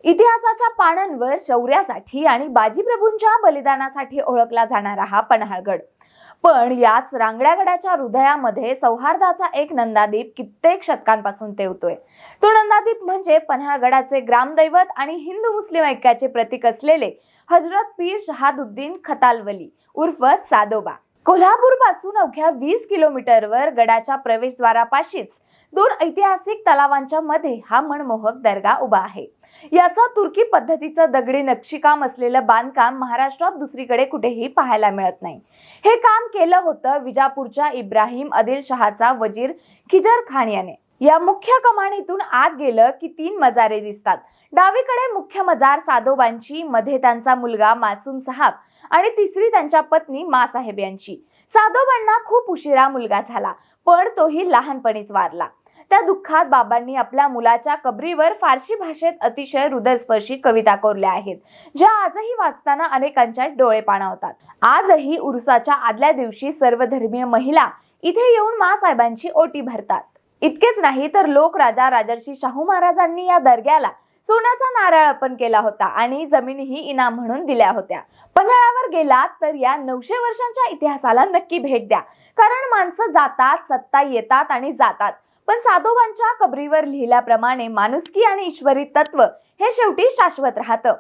इतिहासाच्या पानांवर शौर्यासाठी आणि बाजीप्रभूंच्या बलिदानासाठी ओळखला जाणारा हा पन्हाळगड. पण याच रांगड्या गडाच्या हृदयामध्ये सौहार्दाचा एक नंदादीप कित्येक शतकांपासून तेवतोय. तो नंदादीप म्हणजे पन्हाळगडाचे ग्रामदैवत आणि हिंदू मुस्लिम ऐक्याचे प्रतीक असलेले हजरत पीर शहाबुद्दीन खतालवली उर्फ सादोबा. कोल्हापूर पासून अवघ्या 20 किलोमीटरवर गडाच्या प्रवेशद्वारापाशीच दोन ऐतिहासिक तलावांच्या मध्ये हा मनमोहक दर्गा उभा आहे. याचा तुर्की पद्धतीचं दगडी नक्षीकाम असलेलं बांधकाम महाराष्ट्रात दुसरीकडे कुठेही पाहायला मिळत नाही. हे काम केलं होतं विजापूरच्या इब्राहिम आदिल शहाचा वजीर खिजर खान याने. या मुख्य कमानीतून आत गेलं की 3 मजारे दिसतात. डावीकडे मुख्य मजार सादोबांची, मध्ये त्यांचा मुलगा मासूम साहब आणि तिसरी त्यांच्या पत्नी मासाहेब यांची. सादोबांना खूप उशिरा मुलगा झाला, पण तोही लहानपणीच वारला. त्या दुःखात बाबांनी आपल्या मुलाच्या कबरीवर फारसी भाषेत अतिशय हृदयस्पर्शी कविता कोरल्या आहेत, ज्या आजही वाचताना अनेकांच्या डोळे पाणावतात. आजही उरुसाच्या आदल्या दिवशी सर्व धर्मीय महिला इथे येऊन मासाहेबांची ओटी भरतात. इतकेच नाही तर लोक राजा राजर्षी शाहू महाराजांनी या दर्ग्याला सोन्याचा नारळ अर्पण केला होता आणि जमिनीही इनाम म्हणून दिल्या होत्या. पन्हाळ्यावर गेलात तर या 900 वर्षांच्या इतिहासाला नक्की भेट द्या, कारण माणसं जातात, सत्ता येतात आणि जातात, पण साधोबांच्या कबरीवर लिहिल्याप्रमाणे माणुसकी आणि ईश्वरी तत्व हे शेवटी शाश्वत राहतं.